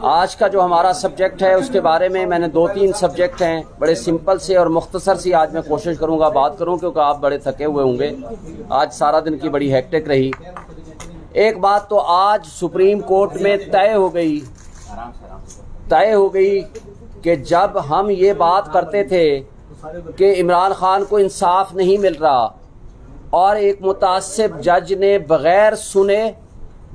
آج کا جو ہمارا سبجیکٹ ہے اس کے بارے میں نے 2-3 سبجیکٹ ہیں، بڑے سمپل سے اور مختصر سی آج میں کوشش کروں گا بات کروں، کیونکہ آپ بڑے تھکے ہوئے ہوں گے، آج سارا دن کی بڑی ہیکٹک رہی۔ ایک بات تو آج سپریم کورٹ میں طے ہو گئی کہ جب ہم یہ بات کرتے تھے کہ عمران خان کو انصاف نہیں مل رہا اور ایک متعصب جج نے بغیر سنے،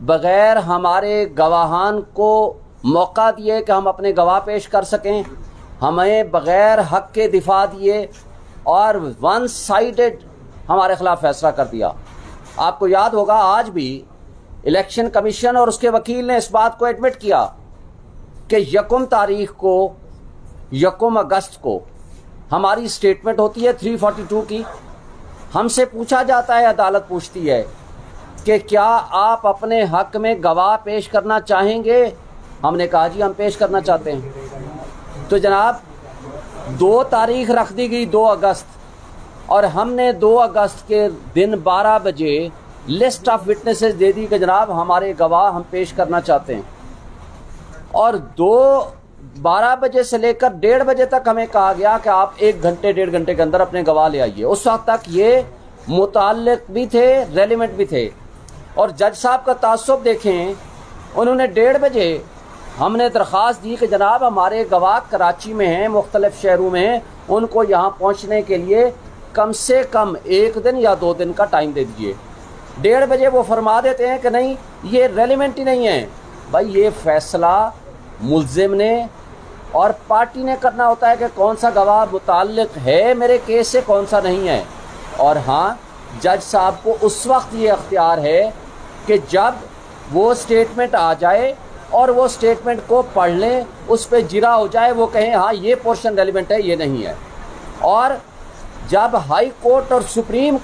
بغیر ہمارے گواہان کو موقع دیے کہ ہم اپنے گواہ پیش کر سکیں، ہمیں بغیر حق کے دفاع دیے اور ون سائیڈڈ ہمارے خلاف فیصلہ کر دیا۔ آپ کو یاد ہوگا آج بھی الیکشن کمیشن اور اس کے وکیل نے اس بات کو ایڈمٹ کیا کہ 1 اگست کو ہماری سٹیٹمنٹ ہوتی ہے 342 کی، ہم سے پوچھا جاتا ہے، عدالت پوچھتی ہے کہ کیا آپ اپنے حق میں گواہ پیش کرنا چاہیں گے؟ ہم نے کہا جی ہم پیش کرنا چاہتے ہیں۔ تو جناب 2 تاریخ رکھ دی گئی 2 اگست، اور ہم نے 2 اگست کے دن 12 بجے لسٹ آف وٹنسز دے دی کہ جناب ہمارے گواہ ہم پیش کرنا چاہتے ہیں، اور 12 بجے سے لے کر 1:30 بجے تک ہمیں کہا گیا کہ آپ 1 گھنٹے 1.5 گھنٹے کے اندر اپنے گواہ لے آئیے۔ اس وقت تک یہ متعلق بھی تھے، ریلیونٹ بھی تھے، اور جج صاحب کا تعصب دیکھیں، انہوں نے 1:30 بجے ہم نے درخواست دی کہ جناب ہمارے گواہ کراچی میں ہیں، مختلف شہروں میں ہیں، ان کو یہاں پہنچنے کے لیے کم سے کم 1 دن یا 2 دن کا ٹائم دے دیجیے۔ 1:30 بجے وہ فرما دیتے ہیں کہ نہیں یہ ریلیونٹ ہی نہیں ہے۔ بھائی یہ فیصلہ ملزم نے اور پارٹی نے کرنا ہوتا ہے کہ کون سا گواہ متعلق ہے میرے کیس سے، کون سا نہیں ہے۔ اور ہاں جج صاحب کو اس وقت یہ اختیار ہے کہ جب وہ سٹیٹمنٹ آ جائے اور وہ سٹیٹمنٹ کو پڑھ لیں، اس پہ جرا ہو جائے، وہ کہیں ہاں یہ پورشن ریلیونٹ ہے، یہ نہیں ہے۔ اور جب ہائی کورٹ اور سپریم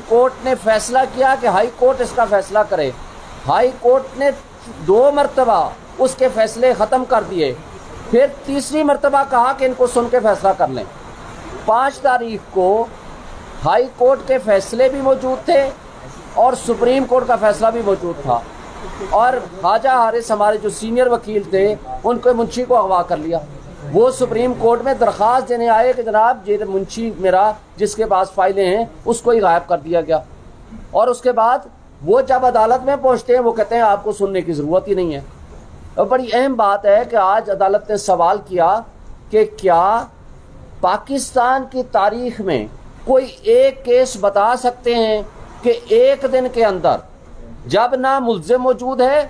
کورٹ نے فیصلہ کیا کہ ہائی کورٹ اس کا فیصلہ کرے، ہائی کورٹ نے 2 مرتبہ اس کے فیصلے ختم کر دیے، پھر تیسری مرتبہ کہا کہ ان کو سن کے فیصلہ کر لیں۔ 5 تاریخ کو ہائی کورٹ کے فیصلے بھی موجود تھے اور سپریم کورٹ کا فیصلہ بھی موجود تھا، اور خواجہ حارث ہمارے جو سینئر وکیل تھے ان کو منشی کو اغوا کر لیا۔ وہ سپریم کورٹ میں درخواست دینے آئے کہ جناب یہ منشی میرا جس کے پاس فائلیں ہیں اس کو ہی غائب کر دیا گیا، اور اس کے بعد وہ جب عدالت میں پہنچتے ہیں وہ کہتے ہیں آپ کو سننے کی ضرورت ہی نہیں ہے۔ اور بڑی اہم بات ہے کہ آج عدالت نے سوال کیا کہ کیا پاکستان کی تاریخ میں کوئی ایک کیس بتا سکتے ہیں کہ 1 دن کے اندر جب نہ ملزم موجود ہے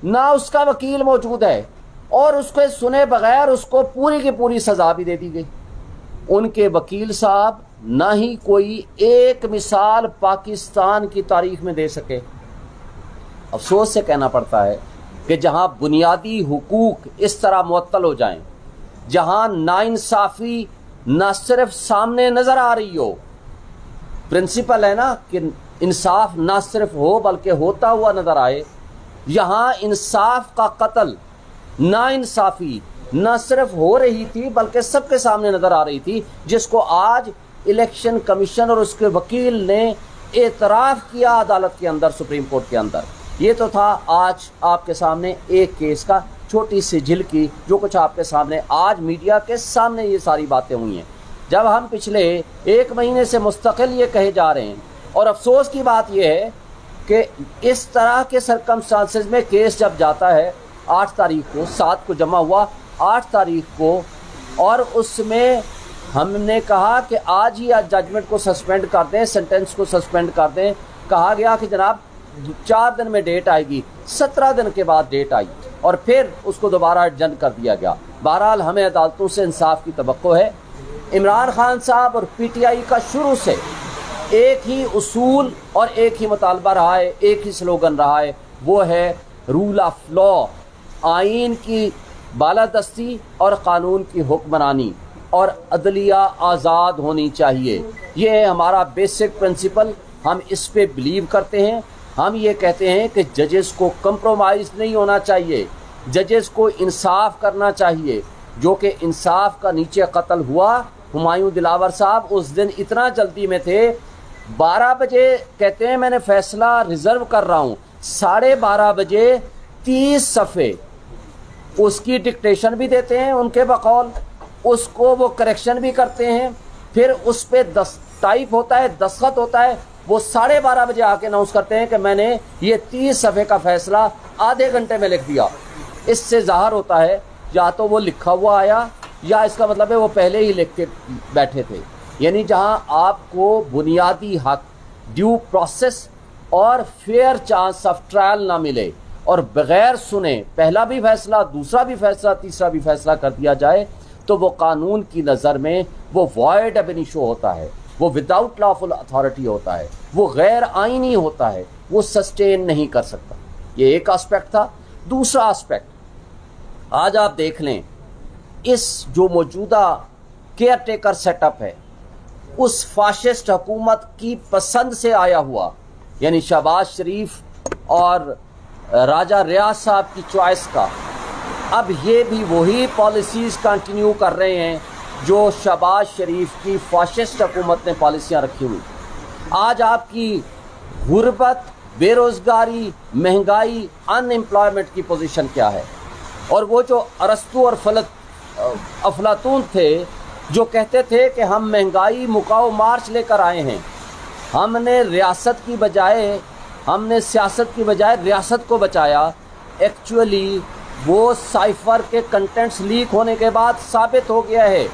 نہ اس کا وکیل موجود ہے اور اس کو سنے بغیر اس کو پوری کی پوری سزا بھی دے دی گئی؟ ان کے وکیل صاحب نہ ہی کوئی ایک مثال پاکستان کی تاریخ میں دے سکے۔ افسوس سے کہنا پڑتا ہے کہ جہاں بنیادی حقوق اس طرح معطل ہو جائیں، جہاں ناانصافی نہ صرف سامنے نظر آ رہی ہو، پرنسپل ہے نا کہ انصاف نہ صرف ہو بلکہ ہوتا ہوا نظر آئے، یہاں انصاف کا قتل، ناانصافی نہ صرف ہو رہی تھی بلکہ سب کے سامنے نظر آ رہی تھی، جس کو آج الیکشن کمیشن اور اس کے وکیل نے اعتراف کیا عدالت کے اندر، سپریم کورٹ کے اندر۔ یہ تو تھا آج آپ کے سامنے ایک کیس کا چھوٹی سی جھلکی، جو کچھ آپ کے سامنے آج میڈیا کے سامنے یہ ساری باتیں ہوئی ہیں۔ جب ہم پچھلے 1 مہینے سے مستقل یہ کہے جا رہے ہیں، اور افسوس کی بات یہ ہے کہ اس طرح کے سرکمسٹانسز میں کیس جب جاتا ہے 8 تاریخ کو، 7 کو جمع ہوا، 8 تاریخ کو، اور اس میں ہم نے کہا کہ آج ہی ججمنٹ کو سسپینڈ کر دیں، سینٹنس کو سسپینڈ کر دیں، کہا گیا کہ جناب 4 دن میں ڈیٹ آئے گی، 17 دن کے بعد ڈیٹ آئی اور پھر اس کو دوبارہ ایڈجنٹ کر دیا گیا۔ بہرحال ہمیں عدالتوں سے انصاف کی توقع ہے۔ عمران خان صاحب اور پی ٹی آئی کا شروع سے ایک ہی اصول اور ایک ہی مطالبہ رہا ہے، ایک ہی سلوگن رہا ہے، وہ ہے رول آف لا، آئین کی بالادستی اور قانون کی حکمرانی، اور عدلیہ آزاد ہونی چاہیے۔ یہ ہے ہمارا بیسک پرنسپل، ہم اس پہ بلیو کرتے ہیں۔ ہم یہ کہتے ہیں کہ ججز کو کمپرومائز نہیں ہونا چاہیے، ججز کو انصاف کرنا چاہیے، جو کہ انصاف کا نیچے قتل ہوا ہمایوں دلاور صاحب اس دن اتنا جلدی میں تھے، 12 بجے کہتے ہیں میں نے فیصلہ ریزرو کر رہا ہوں، 12:30 بجے 30 صفحے اس کی ڈکٹیشن بھی دیتے ہیں ان کے بقول، اس کو وہ کریکشن بھی کرتے ہیں، پھر اس پہ ٹائپ ہوتا ہے، دستخط ہوتا ہے، وہ 12:30 بجے آ کے اناؤنس کرتے ہیں کہ میں نے یہ 30 صفحے کا فیصلہ آدھے گھنٹے میں لکھ دیا۔ اس سے ظاہر ہوتا ہے یا تو وہ لکھا ہوا آیا یا اس کا مطلب ہے وہ پہلے ہی لکھ کے بیٹھے تھے۔ یعنی جہاں آپ کو بنیادی حق، ڈیو پروسیس اور فیئر چانس آف ٹرائل نہ ملے اور بغیر سنے پہلا بھی فیصلہ، دوسرا بھی فیصلہ، تیسرا بھی فیصلہ کر دیا جائے تو وہ قانون کی نظر میں وہ وائڈ اب انیشو ہوتا ہے، وہ وداؤٹ لافل اتھارٹی ہوتا ہے، وہ غیر آئینی ہوتا ہے، وہ سسٹین نہیں کر سکتا۔ یہ ایک آسپیکٹ تھا۔ دوسرا آسپیکٹ، آج آپ دیکھ لیں اس جو موجودہ کیئر ٹیکر سیٹ اپ ہے اس فاشسٹ حکومت کی پسند سے آیا ہوا، یعنی شہباز شریف اور راجہ ریاض صاحب کی چوائس کا، اب یہ بھی وہی پالیسیز کنٹینیو کر رہے ہیں جو شہباز شریف کی فاشسٹ حکومت نے پالیسیاں رکھی ہوئی۔ آج آپ کی غربت، بے روزگاری، مہنگائی، ان امپلائمنٹ کی پوزیشن کیا ہے؟ اور وہ جو ارسطو اور افلاطون تھے جو کہتے تھے کہ ہم مہنگائی مکاؤ مارچ لے کر آئے ہیں، ہم نے ریاست کی بجائے، ہم نے سیاست کی بجائے ریاست کو بچایا، ایکچولی وہ سائفر کے کنٹینٹس لیک ہونے کے بعد ثابت ہو گیا ہے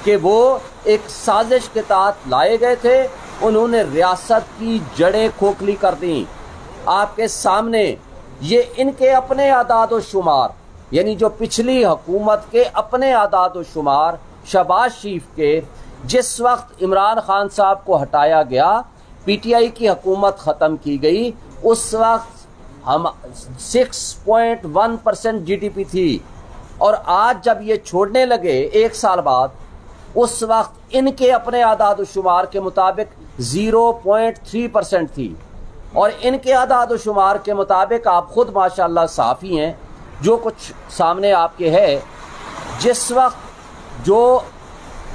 کہ وہ ایک سازش کے تحت لائے گئے تھے، انہوں نے ریاست کی جڑیں کھوکھلی کر دیں۔ آپ کے سامنے یہ ان کے اپنے اعداد و شمار، یعنی جو پچھلی حکومت کے اپنے اعداد و شمار شہباز شریف کے، جس وقت عمران خان صاحب کو ہٹایا گیا، پی ٹی آئی کی حکومت ختم کی گئی، اس وقت ہم 6.1% جی ڈی پی تھی، اور آج جب یہ چھوڑنے لگے 1 سال بعد، اس وقت ان کے اپنے اعداد و شمار کے مطابق 0.3% تھی، اور ان کے اعداد و شمار کے مطابق آپ خود ماشاءاللہ صحافی ہیں، جو کچھ سامنے آپ کے ہے، جس وقت جو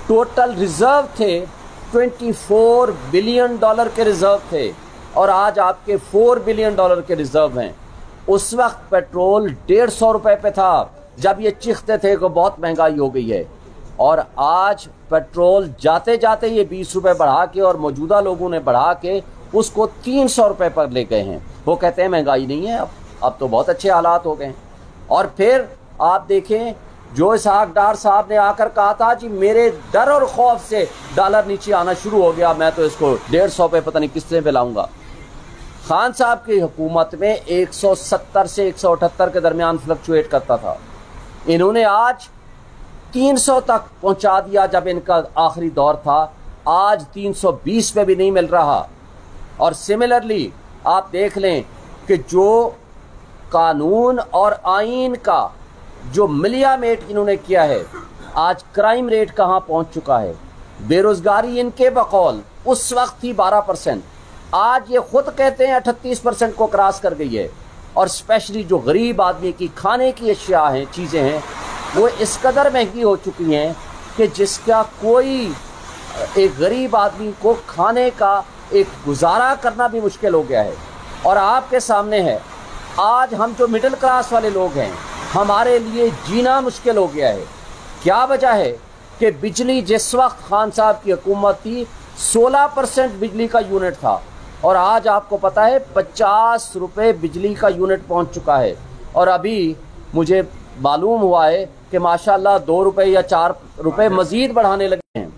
ٹوٹل ریزرو تھے $24 بلین کے ریزرو تھے، اور آج آپ کے $4 بلین کے ریزرو ہیں۔ اس وقت پیٹرول $150 پہ تھا جب یہ چیختے تھے کہ بہت مہنگائی ہو گئی ہے، اور آج پیٹرول جاتے جاتے یہ $20 بڑھا کے، اور موجودہ لوگوں نے بڑھا کے اس کو $300 پر لے گئے ہیں۔ وہ کہتے ہیں مہنگائی نہیں ہے، اب تو بہت اچھے حالات ہو گئے ہیں۔ اور پھر آپ دیکھیں جو اسحاق ڈار صاحب نے آ کر کہا تھا جی میرے ڈر اور خوف سے ڈالر نیچے آنا شروع ہو گیا، میں تو اس کو 150 پہ پتہ نہیں کس سے پہ لاؤں گا۔ خان صاحب کی حکومت میں 170 سے 178 کے درمیان فلکچویٹ کرتا تھا، انہوں نے آج 300 تک پہنچا دیا جب ان کا آخری دور تھا، آج 320 پہ بھی نہیں مل رہا۔ اور سملرلی آپ دیکھ لیں کہ جو قانون اور آئین کا جو ملیا میٹ انہوں نے کیا ہے، آج کرائم ریٹ کہاں پہنچ چکا ہے، بے روزگاری ان کے بقول اس وقت تھی 12%، آج یہ خود کہتے ہیں 38% کو کراس کر گئی ہے، اور اسپیشلی جو غریب آدمی کی کھانے کی اشیاء ہیں، چیزیں ہیں، وہ اس قدر مہنگی ہو چکی ہیں کہ جس کا کوئی ایک غریب آدمی کو کھانے کا ایک گزارا کرنا بھی مشکل ہو گیا ہے۔ اور آپ کے سامنے ہے آج ہم جو مڈل کلاس والے لوگ ہیں، ہمارے لیے جینا مشکل ہو گیا ہے۔ کیا وجہ ہے کہ بجلی جس وقت خان صاحب کی حکومت تھی 16% بجلی کا یونٹ تھا، اور آج آپ کو پتا ہے $50 بجلی کا یونٹ پہنچ چکا ہے، اور ابھی مجھے معلوم ہوا ہے کہ ماشاءاللہ $2 یا $4 مزید بڑھانے لگے ہیں۔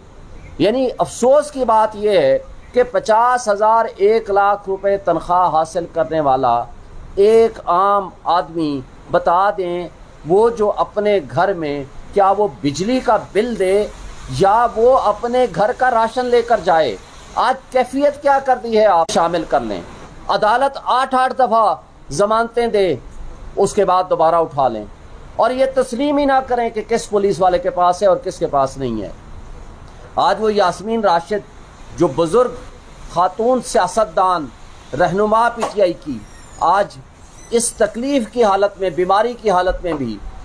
یعنی افسوس کی بات یہ ہے کہ 50,000 1 لاکھ روپے تنخواہ حاصل کرنے والا ایک عام آدمی، بتا دیں وہ جو اپنے گھر میں کیا وہ بجلی کا بل دے یا وہ اپنے گھر کا راشن لے کر جائے، آج کیفیت کیا کر دی ہے آپ شامل کر لیں۔ عدالت 8 دفعہ ضمانتیں دے، اس کے بعد دوبارہ اٹھا لیں، اور یہ تسلیم ہی نہ کریں کہ کس پولیس والے کے پاس ہے اور کس کے پاس نہیں ہے۔ آج وہ یاسمین راشد جو بزرگ خاتون سیاستدان، رہنما پی ٹی آئی کی، آج اس تکلیف کی حالت میں، بیماری کی حالت میں بھی